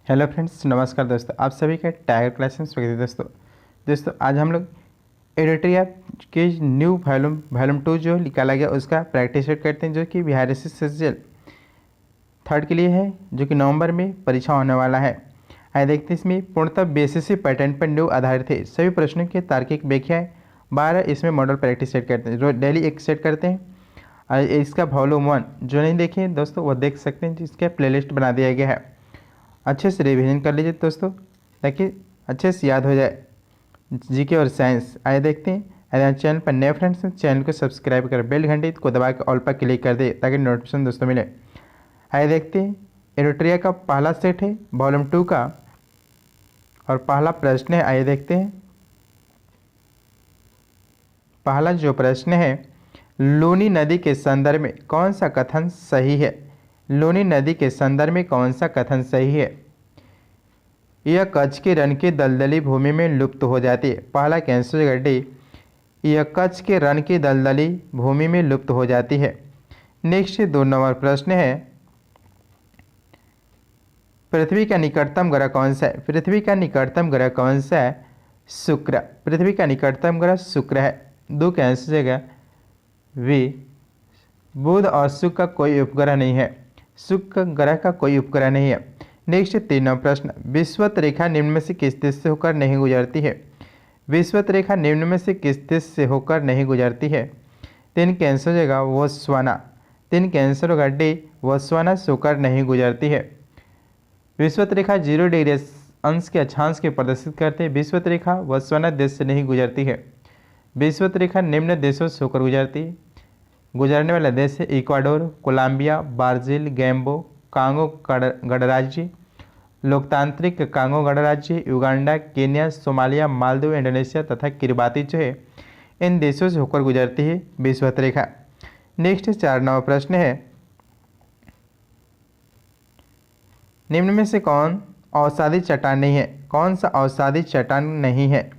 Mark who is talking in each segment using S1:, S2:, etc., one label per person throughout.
S1: Hello friends, नमस्कार दोस्तों। आप सभी का टाइगर क्लास में स्वागत है दोस्तों आज हम लोग एडिटोरिया के न्यू वॉल्यूम 2 जो निकाला गया उसका प्रैक्टिस सेट करते हैं, जो कि बिहार SSL थर्ड के लिए है, जो कि नवंबर में परीक्षा होने वाला है। आइए देखते हैं इसमें पूर्णतः बेसिस पैटर्न पर न्यू आधारित है। सभी प्रश्नों के तार्किक व्याख्याएं 12 इसमें मॉडल प्रैक्टिस सेट करते हैं, रोज डेली एक सेट करते हैं। और इसका वॉल्यूम 1 जो नहीं देखे दोस्तों वो देख सकते हैं, जिसका प्लेलिस्ट बना दिया गया है। अच्छे से रिवीजन कर लीजिए दोस्तों, ताकि अच्छे से याद हो जाए जीके और साइंस। आइए देखते हैं। अगर चैनल पर नए फ्रेंड्स हैं, चैनल को सब्सक्राइब कर बेल घंटी को दबा के ऑल पर क्लिक कर दे, ताकि नोटिफिकेशन दोस्तों मिले। आइए देखते हैं। एडिटोरिया का पहला सेट है वॉल्यूम 2 का, और पहला प्रश्न है। आइए देखते हैं। पहला जो प्रश्न है, लूनी नदी के संदर्भ में कौन सा कथन सही है? लूनी नदी के संदर्भ में कौन सा कथन सही है? यह कच्छ के रण की दलदली भूमि में लुप्त हो जाती है। पहला कैंसर गड्ढी, यह कच्छ के रण की दलदली भूमि में लुप्त हो जाती है। नेक्स्ट 2 नंबर प्रश्न है, पृथ्वी का निकटतम ग्रह कौन सा है? पृथ्वी का निकटतम ग्रह कौन सा है? शुक्र। पृथ्वी का निकटतम ग्रह शुक्र है। 2 कैंसर जगह वी, बुध और शुक्र का कोई उपग्रह नहीं है। शुक्र ग्रह का कोई उपग्रह नहीं है। नेक्स्ट 3 प्रश्न, विषुवत रेखा निम्न में से किस देश से होकर नहीं गुजरती है? विषुवत रेखा निम्न में से किस देश से होकर नहीं गुजरती है? 3 कैंसर जगह बोत्सवाना। 3 कैंसर होगा डी, बोत्सवाना से होकर नहीं गुजरती है। विषुवत रेखा 0 डिग्री अंश के अक्षांश के प्रदर्शित करते हैं। विषुवत रेखा बोत्सवाना देश से नहीं गुजरती है। विषुवत रेखा निम्न देशों से होकर गुजरती है। गुजरने वाला देश है इक्वाडोर, कोलंबिया, ब्राज़ील, गैम्बो, कांगो गणराज्य, लोकतांत्रिक कांगो गणराज्य, Uganda, Kenya, Somalia, Maldives, Indonesia तथा किरबाती जो है इन देशों से होकर गुजरती है विषुवत रेखा। नेक्स्ट 4 नंबर प्रश्न है, निम्न में से कौन औषधि चट्टान नहीं है? कौन सा औषधि चट्टान नहीं है?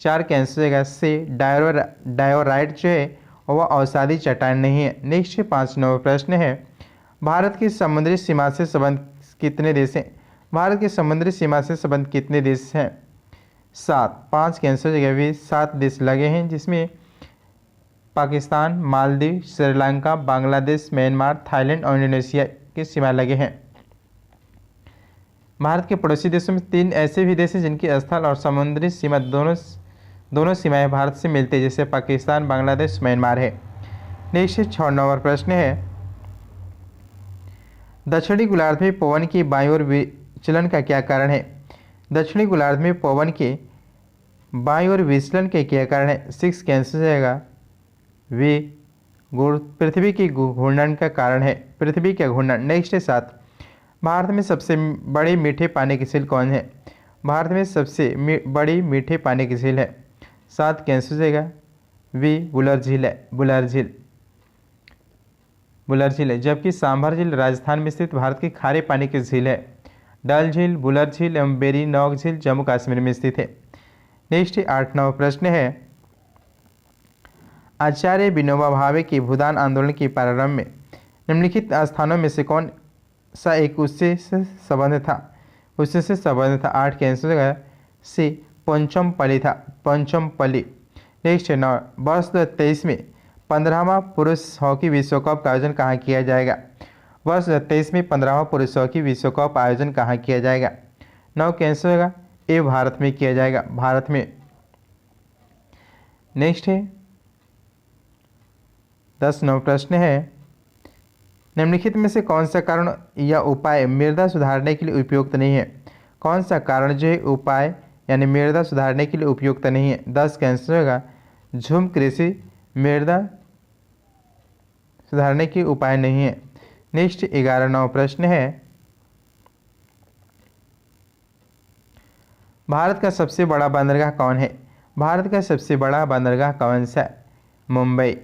S1: 4 कैंसर जगह से डायोराइट जो है वह औषधि चट्टान नहीं है। नेक्स्ट 5 नंबर प्रश्न है, भारत की समुद्री सीमा से संबंध कितने देश हैं? भारत की समुद्री सीमा से संबंध कितने देश हैं? 7। 5 कैंसर जगह भी 7 देश लगे हैं, जिसमें पाकिस्तान, मालदीव, श्रीलंका, बांग्लादेश, म्यांमार, थाईलैंड और इंडोनेशिया की सीमा लगे हैं। भारत के पड़ोसी देशों में 3 ऐसे भी देश हैं जिनकी स्थल और समुद्री सीमा दोनों सीमाएं भारत से मिलती है, जैसे पाकिस्तान, बांग्लादेश, म्यांमार है। नेक्स्ट 6 नंबर प्रश्न है, दक्षिणी गोलार्ध में पवन की बाईं ओर विचलन का क्या कारण है? दक्षिणी गोलार्ध में पवन के बाईं ओर विचलन के क्या कारण है? 6 कैंसर जाएगा वी, पृथ्वी की घूर्णन का कारण है। पृथ्वी का घूर्णन। नेक्स्ट 7, भारत में सबसे बड़ी मीठे पानी की झील कौन है? भारत में सबसे बड़ी मीठे पानी की झील है। 7 कैंसर जाएगा वी, बुलर झील है। बुलर झील है। जबकि सांभर झील राजस्थान में स्थित भारत की खारे पानी की झील है। डल झील, बुलर झील एवं बेरी नौक झील जम्मू कश्मीर में स्थित है। नेक्स्ट 8 नंबर प्रश्न है, आचार्य विनोबा भावे की भूदान आंदोलन के प्रारंभ में निम्नलिखित स्थानों में से कौन सा एक उससे संबंध था? 8 कैंसर जगह सी, पंचमपल्ली था। पंचमपल्ली। नेक्स्ट 9, वर्ष 2023 में 15वां पुरुष हॉकी विश्व कप का आयोजन कहाँ किया जाएगा? वर्ष 2023 में 15वां पुरुष हॉकी विश्व कप आयोजन कहाँ किया जाएगा? 9 कैंसर होगा ए, भारत में किया जाएगा। भारत में। नेक्स्ट है 10 नंबर प्रश्न है, निम्नलिखित में से कौन सा कारण या उपाय मृदा सुधारने के लिए उपयुक्त नहीं है? कौन सा कारण जो है उपाय यानी मृदा सुधारने के लिए उपयुक्त नहीं है? 10 कैंसर होगा झूम कृषि मृदा सुधारने के उपाय नहीं है। नेक्स्ट 11 नंबर प्रश्न है, भारत का सबसे बड़ा बंदरगाह कौन है? भारत का सबसे बड़ा बंदरगाह कौन सा है? मुंबई।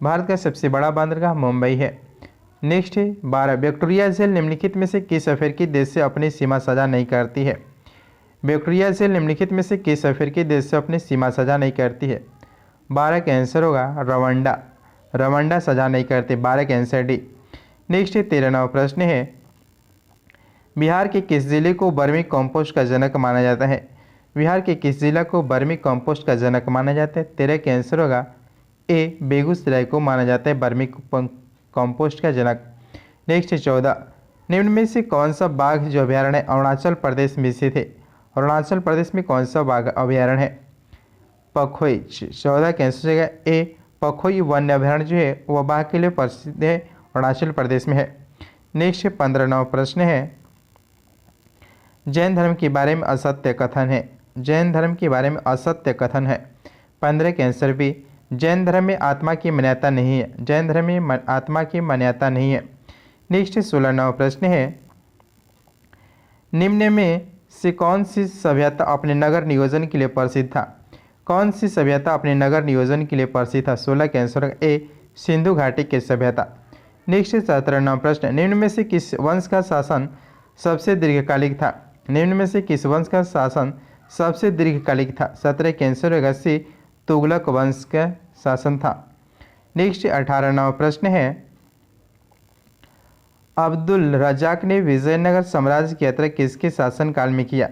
S1: भारत का सबसे बड़ा बंदरगाह मुंबई है। नेक्स्ट है 12, विक्टोरिया झील निम्नलिखित में से किस अफ्रीकी देश से अपनी सीमा साझा नहीं करती है? विक्टोरिया झील निम्नलिखित में से किस अफ्रीकी देश से अपनी सीमा साझा नहीं करती है? 12 कैंसर होगा रवांडा। रवांडा साझा नहीं करते। 12 कैंसर डी। नेक्स्ट 13 नंबर प्रश्न है, बिहार के किस जिले को वर्मी कंपोस्ट का जनक माना जाता है? बिहार के किस जिला को वर्मी कंपोस्ट का जनक माना जाता है? 13 का आंसर होगा ए, बेगूसराय को माना जाता है वर्मी कंपोस्ट का जनक। नेक्स्ट है 14, निम्न में से कौन सा बाघ जो अभ्यारण्य अरुणाचल प्रदेश में स्थित है? अरुणाचल प्रदेश में कौन सा बाघ अभ्यारण्य है? पखोई। 14 का आंसर होगा ए, पखोई वन्य अभ्यारण्य जो है वह बाघ के लिए प्रसिद्ध है, अरुणाचल प्रदेश में है। नेक्स्ट 15वां प्रश्न है, जैन धर्म के बारे में असत्य कथन है। जैन धर्म के बारे में असत्य कथन है। 15 के आंसर भी, जैन धर्म में आत्मा की मान्यता नहीं है। जैन धर्म में आत्मा की मान्यता नहीं है। नेक्स्ट 16वां प्रश्न है, निम्न में से कौन सी सभ्यता अपने नगर नियोजन के लिए प्रसिद्ध था? कौन सी सभ्यता अपने नगर नियोजन के लिए प्रसिद्ध था? 16 का आंसर ए, सिंधु घाटी की सभ्यता। नेक्स्ट 17वां प्रश्न, निम्न में से किस वंश का शासन सबसे दीर्घकालिक था? निम्न में से किस वंश का शासन सबसे दीर्घकालिक था? 17 का आंसर होगा सी, तुगलक वंश का शासन था। नेक्स्ट 18वां प्रश्न है, अब्दुल रज़ाक ने विजयनगर साम्राज्य की यात्रा किसके शासनकाल में किया?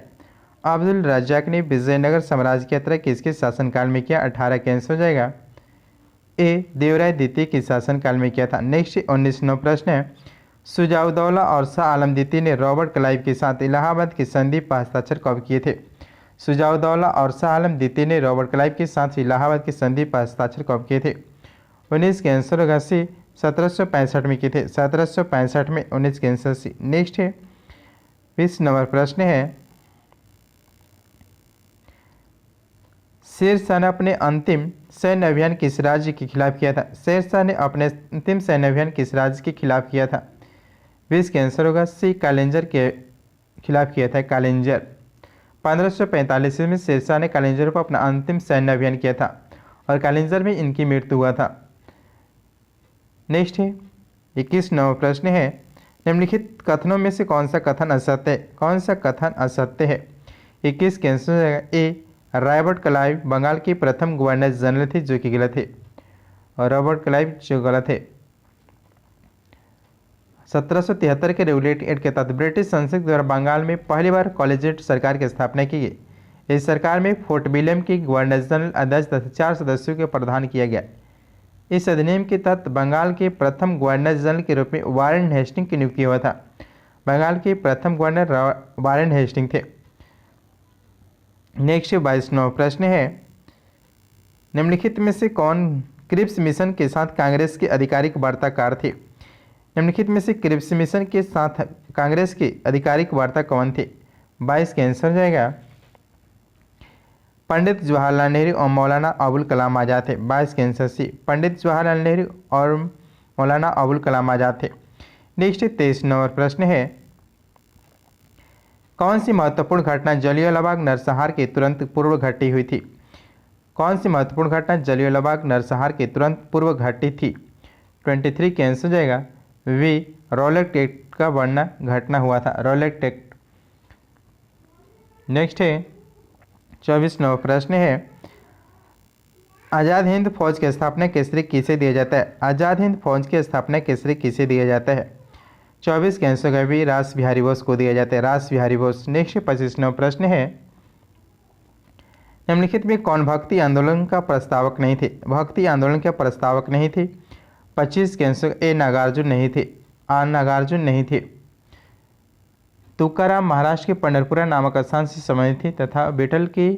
S1: अब्दुल रज़ाक ने विजयनगर साम्राज्य की यात्रा किसके शासनकाल में किया? 18 का आंसर हो जाएगा ए, देवराय द्वितीय के शासनकाल में किया था। नेक्स्ट 19वां प्रश्न है, शुजाउद्दौला और शाह आलम द्वितीय ने रॉबर्ट क्लाइव के साथ इलाहाबाद की संधि पर हस्ताक्षर कब किए थे? शुजाउद्दौला और शाह आलम द्वितीय ने रॉबर्ट क्लाइव के साथ इलाहाबाद की संधि पर हस्ताक्षर कब किए थे? 19 के आंसर होगा सी, 1765 में किए थे। 1765 में 19 के आंसर सी। नेक्स्ट है 20 नंबर प्रश्न है, शेर शाह ने अपने अंतिम सैन्य अभियान किस राज्य के खिलाफ किया था? शेर शाह ने अपने अंतिम सैन्य अभियान किस राज्य के खिलाफ किया था? 20 का आंसर होगा सी, कालिंजर के खिलाफ किया था, कालिंजर। 1545 में शेर शाह ने कालिंजर पर अपना अंतिम सैन्य अभियान किया था और कालिंजर में इनकी मृत्यु हुआ था। नेक्स्ट है 21 नंबर प्रश्न है, निम्नलिखित कथनों में से कौन सा कथन असत्य है? कौन सा कथन असत्य है? 21 के आंसर हो जाएगा ए, रॉबर्ट क्लाइव बंगाल के प्रथम गवर्नर जनरल थे, जो कि गलत है, और रॉबर्ट क्लाइव जो गलत है। 1773 के रेगुलेटिंग एक्ट के तहत ब्रिटिश संसद द्वारा बंगाल में पहली बार कॉलेजिएट सरकार की स्थापना की गई। इस सरकार में फोर्ट विलियम के गवर्नर जनरल अध्यक्ष तथा 4 सदस्यों के प्रदान किया गया। इस अधिनियम के तहत बंगाल के प्रथम गवर्नर जनरल के रूप में वारेन हेस्टिंग की नियुक्ति हुआ था। बंगाल के प्रथम गवर्नर वारेन हेस्टिंग थे। नेक्स्ट 22वां प्रश्न है, निम्नलिखित में से कौन क्रिप्स मिशन के साथ कांग्रेस के आधिकारिक वार्ताकार थे? निम्नलिखित में से क्रिप्स मिशन के साथ कांग्रेस के आधिकारिक वार्ता कौन थे? 22 का आंसर हो जाएगा पंडित जवाहरलाल नेहरू और मौलाना अबुल कलाम आज़ाद थे। 22 का आंसर सी, पंडित जवाहरलाल नेहरू और मौलाना अबुल कलाम आज़ाद थे। नेक्स्ट 23 नंबर प्रश्न है, कौन सी महत्वपूर्ण घटना जलियांवाला नरसंहार के तुरंत पूर्व घटी हुई थी? कौन सी महत्वपूर्ण घटना जलियांवाला नरसंहार के तुरंत पूर्व घटी थी? 23 का आंसर हो जाएगा वी, रॉलेट एक्ट का बनना घटना हुआ था, रॉलेट एक्ट। नेक्स्ट है 24 नंबर प्रश्न है, आज़ाद हिंद फौज की स्थापना के श्रेय किसे दिया जाता है? आज़ाद हिंद फौज की स्थापना के श्रेय किसे दिया जाता है? 24 के आंसर का भी रास बिहारी बोस को दिया जाता है, रास बिहारी बोस। नेक्स्ट 25 नंबर प्रश्न है, निम्नलिखित में कौन भक्ति आंदोलन का प्रस्तावक नहीं थे? भक्ति आंदोलन के प्रस्तावक नहीं थे। 25 के आंसर ए, नागार्जुन नहीं थे, नागार्जुन नहीं थे। तुकाराम महाराष्ट्र के पंढरपुरा नामक स्थान से संबंधित थे तथा बेटल के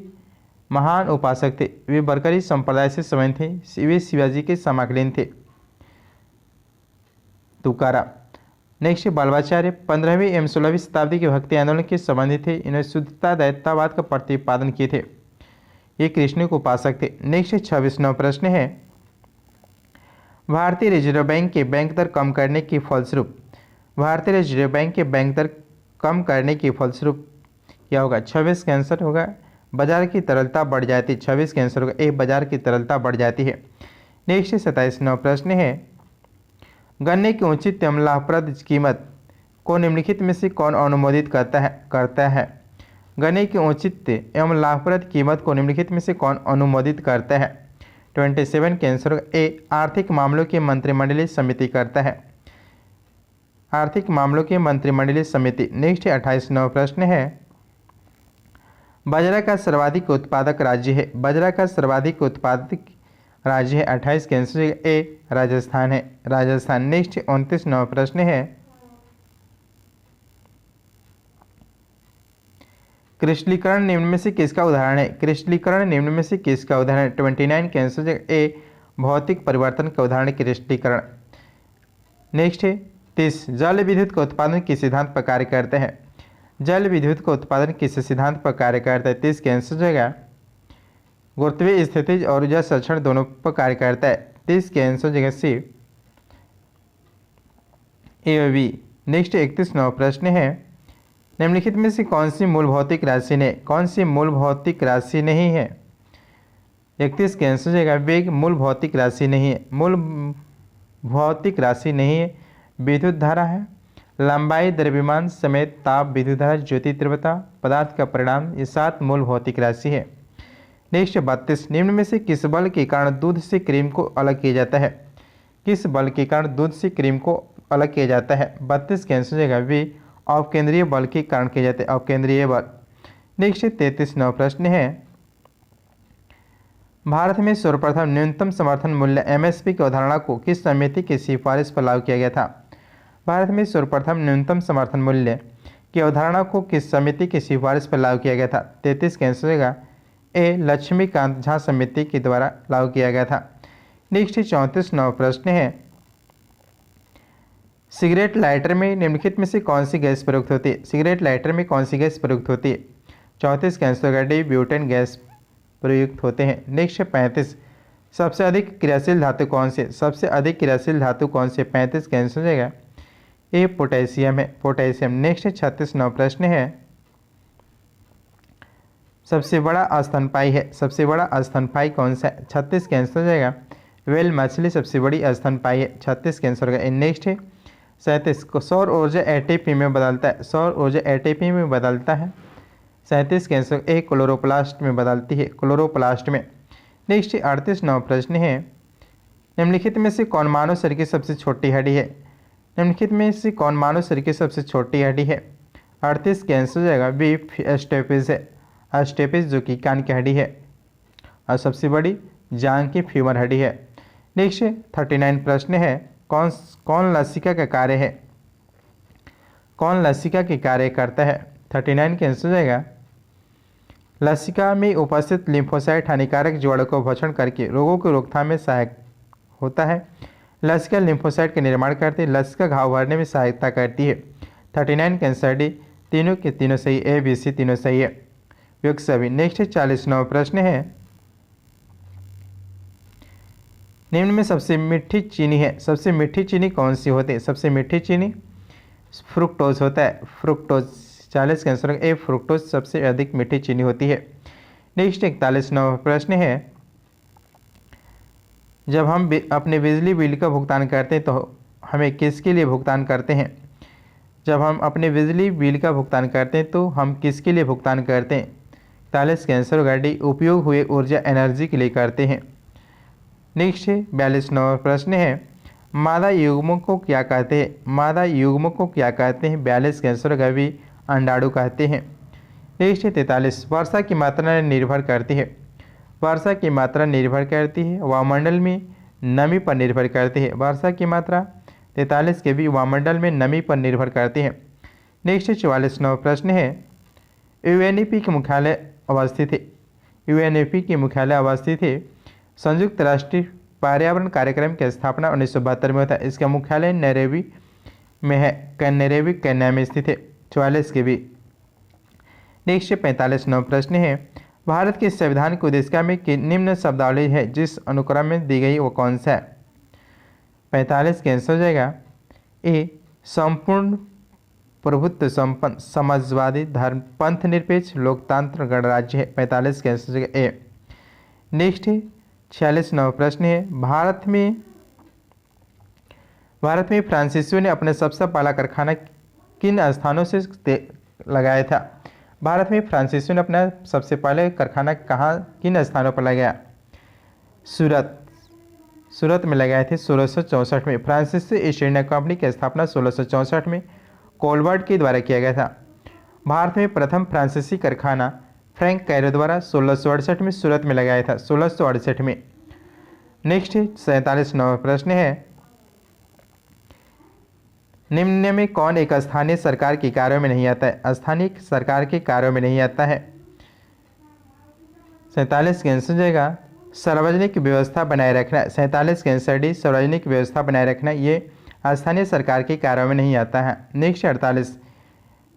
S1: महान उपासक थे। वे बरकरी संप्रदाय से संबंधित थे, वे शिवाजी के समकालीन थे, तुकाराम। नेक्स्ट बल्लभाचार्य 15वीं एवं 16वीं शताब्दी के भक्ति आंदोलन के संबंधित थे। इन्होंने शुद्धता दैत्यवाद का प्रतिपादन किए थे, ये कृष्ण के उपासक थे। नेक्स्ट 26वां प्रश्न है, भारतीय रिजर्व बैंक के बैंक दर कम करने की फलस्वरूप, भारतीय रिजर्व बैंक के बैंक दर कम करने की फलस्वरूप क्या होगा? 26 का आंसर होगा बाजार की तरलता बढ़ जाती है। 26 का आंसर होगा ए, बाजार की तरलता बढ़ जाती है। नेक्स्ट 27वां प्रश्न है, गन्ने की उचित एवं लाभप्रद कीमत को निम्नलिखित में से कौन अनुमोदित करता है? गन्ने की उचित एवं लाभप्रद कीमत को निम्नलिखित में से कौन अनुमोदित करता है? 27 के आंसर ए, आर्थिक मामलों की मंत्रिमंडलीय समिति करता है। आर्थिक मामलों की मंत्रिमंडलीय समिति। नेक्स्ट 28वां प्रश्न है, बाजरा का सर्वाधिक उत्पादक राज्य है। बाजरा का सर्वाधिक उत्पादक राज्य है 28 के आंसर ए राजस्थान है, राजस्थान। नेक्स्ट 29वां प्रश्न है, क्रिस्टलीकरण निम्न में से किसका उदाहरण है। क्रिस्टलीकरण निम्न में से किसका उदाहरण है। 29 के आंसर ए भौतिक परिवर्तन का उदाहरण क्रिस्टलीकरण। नेक्स्ट है 30, जल विद्युत का उत्पादन किस सिद्धांत पर कार्य करते हैं। जल विद्युत का उत्पादन किस सिद्धांत पर कार्य करता है। 30 के आंसर जगह गुरुत्वीय स्थितिज और ऊर्जा संरक्षण दोनों पर कार्य करता है। 30 के आंसर जगह सी ए और बी। नेक्स्ट 31वां प्रश्न है, निम्नलिखित में से कौन सी मूल भौतिक राशि ने कौन सी मूल भौतिक राशि नहीं है। 31 के आंसर जगह वेग मूल भौतिक राशि नहीं है, मूल भौतिक राशि नहीं है। विद्युत धारा है, लंबाई, द्रव्यमान, समय, ताप, विद्युत धारा, ज्योति तीव्रता, पदार्थ का परिणाम, ये 7 मूल भौतिक राशि है। नेक्स्ट 32, निम्न में से किस बल के कारण दूध से क्रीम को अलग किया जाता है। किस बल के कारण दूध से क्रीम को अलग किया जाता है। 32 के आंसर जगह वी अपकेंद्रीय बल के कारण किए जाते हैं, अपकेंद्रीय बल। नेक्स्ट 33वां प्रश्न है, भारत में सर्वप्रथम न्यूनतम समर्थन मूल्य एमएसपी की अवधारणा को किस समिति की सिफारिश पर लागू किया गया था। भारत में सर्वप्रथम न्यूनतम समर्थन मूल्य की अवधारणा को किस समिति की सिफारिश पर लागू किया गया था। 33 के आंसर होगा ए लक्ष्मीकांत झा समिति के द्वारा लागू किया गया था। नेक्स्ट 34वां प्रश्न है, सिगरेट लाइटर में निम्नलिखित में से कौन सी गैस प्रयुक्त होती है। सिगरेट लाइटर में कौन सी गैस प्रयुक्त होती है। 34 के आंसर होगा डी ब्यूटेन गैस प्रयुक्त होते हैं। नेक्स्ट 35, सबसे अधिक क्रियाशील धातु कौन से। सबसे अधिक क्रियाशील धातु कौन से। 35 के आंसर हो जाएगा ए पोटेशियम है, पोटेशियम। नेक्स्ट 36वां प्रश्न है, सबसे बड़ा स्तनपायी है। सबसे बड़ा स्तनपायी कौन सा है। 36 के आंसर हो जाएगा वेल मछली सबसे बड़ी स्तनपायी है। 36 के आंसर होगा। नेक्स्ट है 37, को सौर ऊर्जा एटीपी में बदलता है। सौर ऊर्जा एटीपी में बदलता है। 37 के आंसर ए क्लोरोप्लास्ट में बदलती है, क्लोरोप्लास्ट में। नेक्स्ट 38वां प्रश्न है, निम्नलिखित में से कौन मानव शरीर की सबसे छोटी हड्डी है। निम्नलिखित में से कौन मानव शरीर की सबसे छोटी हड्डी है। 38 के आंसर हो जाएगा बी स्टेपिस है, स्टेपिस जो कि कान की हड्डी है और सबसे बड़ी जांग की फीमर हड्डी है। नेक्स्ट 39 प्रश्न है, कौन लसिका का कार्य है। कौन लसिका के कार्य करता है। 39 के आंसर हो जाएगा लसिका में उपस्थित लिम्फोसाइट हानिकारक जीवाणु को भक्षण करके रोगों की रोकथाम में सहायक होता है। लसिका लिम्फोसाइट का निर्माण करती है। लसिका घाव भरने में सहायता करती है। 39 के आंसर डी तीनों के तीनों सही, ए बी सी तीनों सही है, युक्त सभी। नेक्स्ट 40वां प्रश्न है, निम्न में सबसे मीठी चीनी है। सबसे मीठी चीनी कौन सी होती है। सबसे मीठी चीनी फ्रुक्टोज होता है, फ्रुक्टोज। 40 के आंसर ए फ्रुक्टोज सबसे अधिक मीठी चीनी होती है। नेक्स्ट 41वां प्रश्न है, जब हम अपने बिजली बिल का भुगतान करते हैं तो हमें किसके लिए भुगतान करते हैं। जब हम अपने बिजली बिल का भुगतान करते हैं तो हम किसके लिए भुगतान करते हैं। 41 के आंसर होगा डी उपयोग हुए ऊर्जा एनर्जी के लिए करते हैं। नेक्स्ट 42वां प्रश्न है, मादा युग्मों को क्या कहते हैं। मादा युग्मों को क्या कहते हैं। 42 के आंसर होगा भी अंडाणु कहते हैं। नेक्स्ट 43, वर्षा की मात्रा निर्भर करती है। वर्षा की मात्रा निर्भर करती है वायुमंडल में नमी पर निर्भर करती है। वर्षा की मात्रा 43 के भी वायुमंडल में नमी पर निर्भर करती है। नेक्स्ट 44वां प्रश्न है, यूएनईपी के मुख्यालय अवस्थित है। यूएनईपी के मुख्यालय अवस्थित है। संयुक्त राष्ट्र पर्यावरण कार्यक्रम की स्थापना 1972 में होता है। इसका मुख्यालय नैरोबी में है, नैरोबी केन्या में स्थित है। 44 के भी। नेक्स्ट 45वां प्रश्न है, भारत के संविधान की उद्देशिका में निम्न शब्दावली है जिस अनुक्रम में दी गई वो कौन सा है। 45 के आंसर हो जाएगा ए संपूर्ण प्रभुत्व संपन्न समाजवादी धर्म पंथ निरपेक्ष लोकतंत्र गणराज्य है। 45 के आंसर हो जाएगा ए। नेक्स्ट 46वां प्रश्न है, भारत में फ्रांसीसियों ने अपने सबसे पहला कारखाना किन स्थानों से लगाया था। भारत में फ्रांसीसियों ने अपना सबसे पहले कारखाना किन स्थानों पर लगाया। सूरत, सूरत में लगाए थे 1664 में। फ्रांसीसी ईस्ट इंडिया कंपनी की स्थापना 1664 में कोलवर्ट के द्वारा किया गया था। भारत में प्रथम फ्रांसीसी कारखाना फ्रैंक कैरो द्वारा 1668 में सूरत में लगाया था, 1668 में। नेक्स्ट 47वां प्रश्न है, निम्न में कौन एक स्थानीय सरकार के कार्यों में नहीं आता है? स्थानीय सरकार के कार्यों में नहीं आता है। 47 का आंसर हो जाएगा सार्वजनिक व्यवस्था बनाए रखना। 47 का आंसर डी, सार्वजनिक व्यवस्था बनाए रखना, ये स्थानीय सरकार के कार्यों में नहीं आता है। नेक्स्ट 48,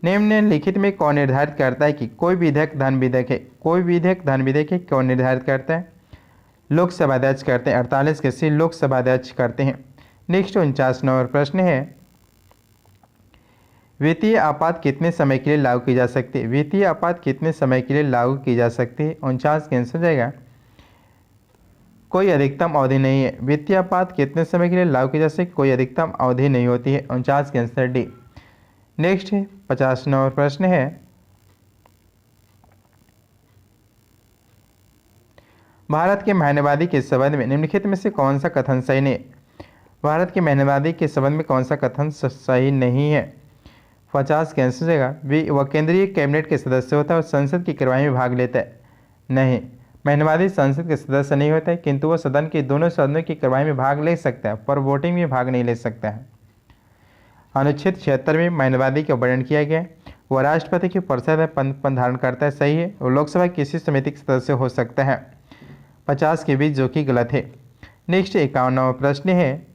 S1: निम्नलिखित में कौन निर्धारित करता है कि कोई विधेयक धन विधेयक है? कोई विधेयक धन विधेयक है, कौन निर्धारित करता है? लोकसभा अध्यक्ष करते हैं। 48 के सी लोकसभा अध्यक्ष करते हैं। नेक्स्ट 49 नंबर प्रश्न है, वित्तीय आपात कितने समय के लिए लागू की जा सकती है? वित्तीय आपात कितने समय के लिए लागू की जा सकती है? 49 का आंसर हो जाएगा कोई अधिकतम अवधि नहीं है। वित्तीय आपात कितने समय के लिए लागू की जा सकती है? कोई अधिकतम अवधि नहीं होती है। 49 का आंसर डी। नेक्स्ट 50 नंबर प्रश्न है, भारत के महीनेवादी के संबंध में निम्नलिखित में से कौन सा कथन सही नहीं? भारत के महीनेवादी के संबंध में कौन सा कथन सही नहीं है? 50 का आंसर हो जाएगा वह केंद्रीय कैबिनेट के सदस्य होता है और संसद की कार्यवाही में भाग लेता है। नहीं, महीनेवादी संसद के सदस्य नहीं होता है, किंतु वह सदन के दोनों सदनों की कार्यवाही में भाग ले सकता है, पर वोटिंग में भाग नहीं ले सकता है। अनुच्छेद 76 में महीनेवादी का वर्णन किया गया है। वह राष्ट्रपति की परिषद में पद धारण करता है, सही है। वो लोकसभा किसी समिति के सदस्य हो सकता है। 50 के बीच जो कि गलत है। नेक्स्ट 51वां प्रश्न है,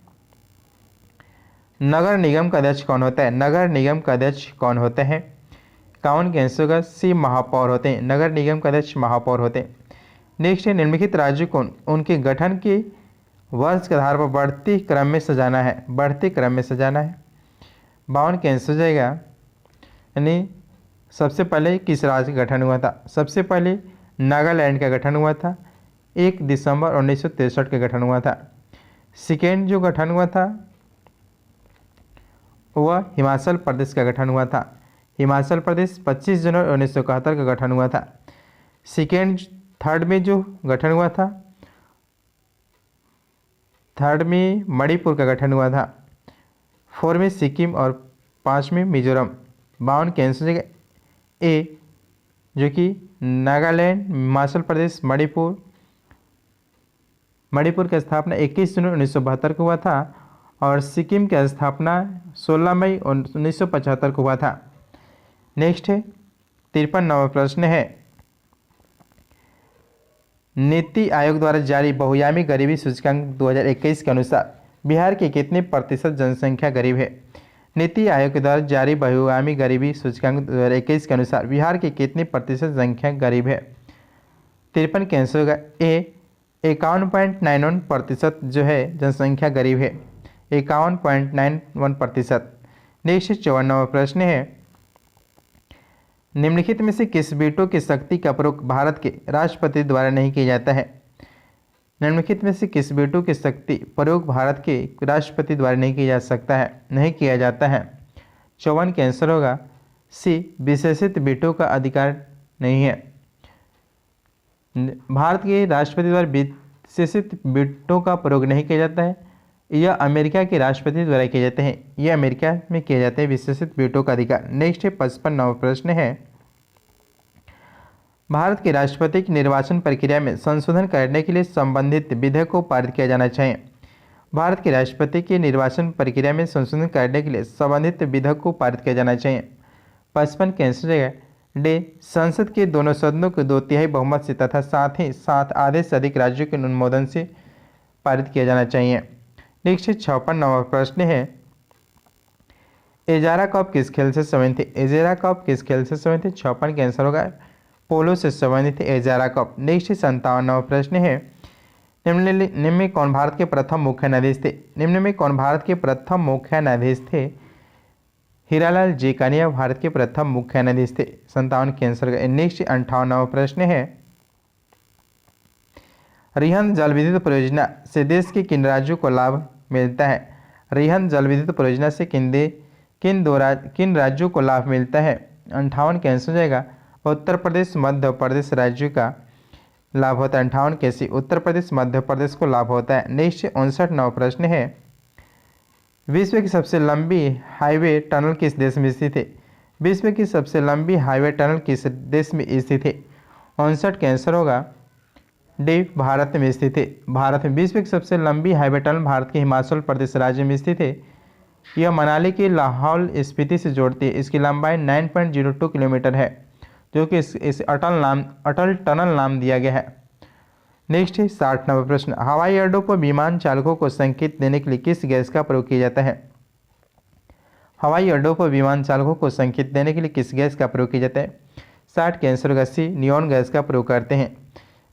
S1: नगर निगम का अध्यक्ष कौन होता है? नगर निगम का अध्यक्ष कौन होता है? 51 के आंसर का सी महापौर होते हैं। नगर निगम का अध्यक्ष महापौर होते हैं। नेक्स्ट है, निम्नलिखित राज्यों को उनके गठन के वर्ष के आधार पर बढ़ती क्रम में सजाना है। बढ़ते क्रम में सजाना है। 52 के आंसर हो जाएगा, यानी सबसे पहले किस राज्य का गठन हुआ था? सबसे पहले नागालैंड का गठन हुआ था, 1 दिसंबर 1963 का गठन हुआ था। सेकेंड जो गठन हुआ था वह हिमाचल प्रदेश का गठन हुआ था। हिमाचल प्रदेश 25 जनवरी 1971 का गठन हुआ था। थर्ड में जो गठन हुआ था, थर्ड में मणिपुर का गठन हुआ था। 4 में सिक्किम और 5 में मिजोरम। 52 के आंसर ए, जो कि नागालैंड, हिमाचल प्रदेश, मणिपुर की स्थापना 21 जनवरी 1972 को हुआ था और सिक्किम की स्थापना 16 मई 1975 को हुआ था। नेक्स्ट है 53वां प्रश्न है, नीति आयोग द्वारा जारी बहुआयामी गरीबी सूचकांक 2021 के अनुसार बिहार की कितने प्रतिशत जनसंख्या गरीब है? नीति आयोग द्वारा जारी बहुआयामी गरीबी सूचकांक 2021 के अनुसार बिहार की कितनी प्रतिशत संख्या गरीब है? 53 के आंसर होगा ए, 51.91% जो है जनसंख्या गरीब है। 51.91%। नेक्स्ट 54वां प्रश्न है, निम्नलिखित में से किस वीटो की शक्ति का प्रयोग भारत के राष्ट्रपति द्वारा नहीं किया जाता है? निम्नलिखित में से किस वीटो की शक्ति प्रयोग भारत के राष्ट्रपति द्वारा नहीं किया जा सकता है, नहीं किया जाता है? 54 के आंसर होगा सी, विशेषित वीटो का अधिकार नहीं है। भारत के राष्ट्रपति द्वारा विशेषित वीटो का प्रयोग नहीं किया जाता है। यह अमेरिका के राष्ट्रपति द्वारा किए जाते हैं। यह अमेरिका में किए जाते हैं विशेषित वीटो का अधिकार। नेक्स्ट है 55वां प्रश्न है, भारत के राष्ट्रपति की निर्वाचन प्रक्रिया में संशोधन करने के लिए संबंधित विधेयक को पारित किया जाना चाहिए। भारत के राष्ट्रपति की निर्वाचन प्रक्रिया में संशोधन करने के लिए संबंधित विधेयक को पारित किया जाना चाहिए। 55 के आंसर है डे, संसद के दोनों सदनों को 2/3 बहुमत से तथा साथ ही साथ आधे से अधिक राज्यों के अनुमोदन से पारित किया जाना चाहिए। नेक्स्ट 56वां प्रश्न है, एजारा कप किस खेल से संबंधित है? एजारा कप किस खेल से संबंधित है? 56 का आंसर होगा पोलो से संबंधित है एजारा कप। नेक्स्ट 57वां प्रश्न है, निम्न में कौन भारत के प्रथम मुख्य न्यायाधीश थे? निम्न में कौन भारत के प्रथम मुख्य न्यायाधीश थे? हीरालाल जेकानिया भारत के प्रथम मुख्य न्यायाधीश थे। 57 के आंसर। नेक्स्ट 58वां प्रश्न है, रिहंद जल विद्युत परियोजना से देश के किन राज्यों को लाभ मिलता है? रिहंद जल विद्युत परियोजना से किन राज्यों को लाभ मिलता है? 58 के आंसर हो जाएगा उत्तर प्रदेश, मध्य प्रदेश राज्यों का लाभ होता है? 58 केसी उत्तर प्रदेश मध्य प्रदेश को लाभ होता है। नेक्स्ट 59वां प्रश्न है, विश्व की सबसे लंबी हाईवे टनल किस देश में स्थित है? विश्व की सबसे लंबी हाईवे टनल किस देश में स्थित है? 59 का आंसर होगा डी, भारत में स्थित है। भारत में विश्व की सबसे लंबी हाईवे टनल भारत के हिमाचल प्रदेश राज्य में स्थित है। यह मनाली की लाहौल स्पीति से जोड़ती है। इसकी लंबाई 9.02 किलोमीटर है, जो कि इस अटल टनल नाम दिया गया है। नेक्स्ट है 60वां प्रश्न, हवाई अड्डों पर विमान चालकों को संकेत देने के लिए किस गैस का प्रयोग किया जाता है? हवाई अड्डों पर विमान चालकों को संकेत देने के लिए किस गैस का प्रयोग किया जाता है? 60 के आंसर होगा सी, नियॉन गैस का प्रयोग करते हैं।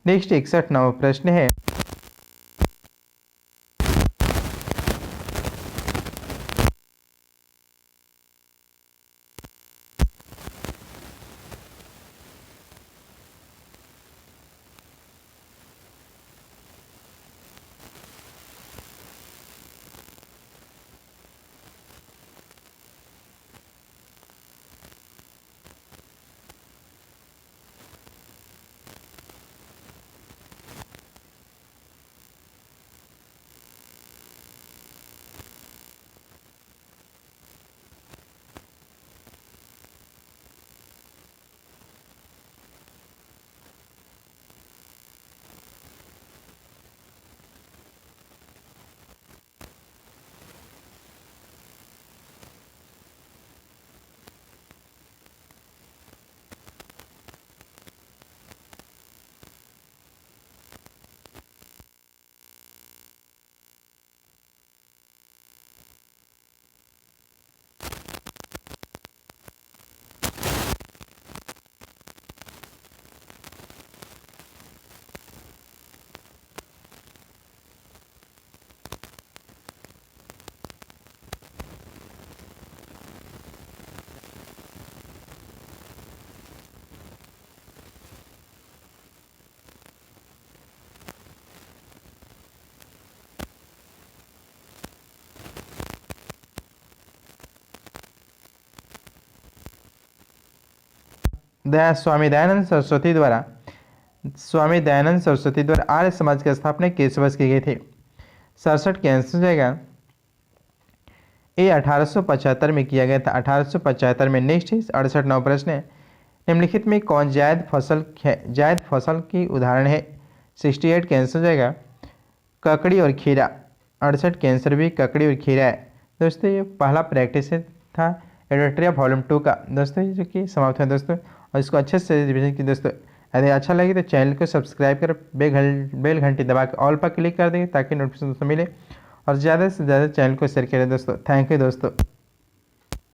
S1: नेक्स्ट 61वां प्रश्न है, स्वामी दयानंद सरस्वती द्वारा आर्य समाज की स्थापना किस वर्ष की गई थी? 67 के आंसर हो जाएगा ये 1875 में किया गया था, 1875 में। नेक्स्ट है 68वां प्रश्न है, निम्नलिखित में कौन जायद फसल है? जायद फसल की उदाहरण है? 68 के आंसर हो जाएगा ककड़ी और खीरा। 68 के आंसर भी ककड़ी और खीरा है। दोस्तों ये पहला प्रैक्टिस था एडोट्रिया वॉल्यूम 2 का दोस्तों, जो कि समाप्त है दोस्तों, और इसको अच्छे से रिविजन की दोस्तों। यदि अच्छा लगे तो चैनल को सब्सक्राइब कर बेल घंटी दबा के ऑल पर क्लिक कर देंगे ताकि नोटिफिकेशन मिले, और ज़्यादा से ज़्यादा चैनल को शेयर करें दोस्तों। थैंक यू दोस्तों।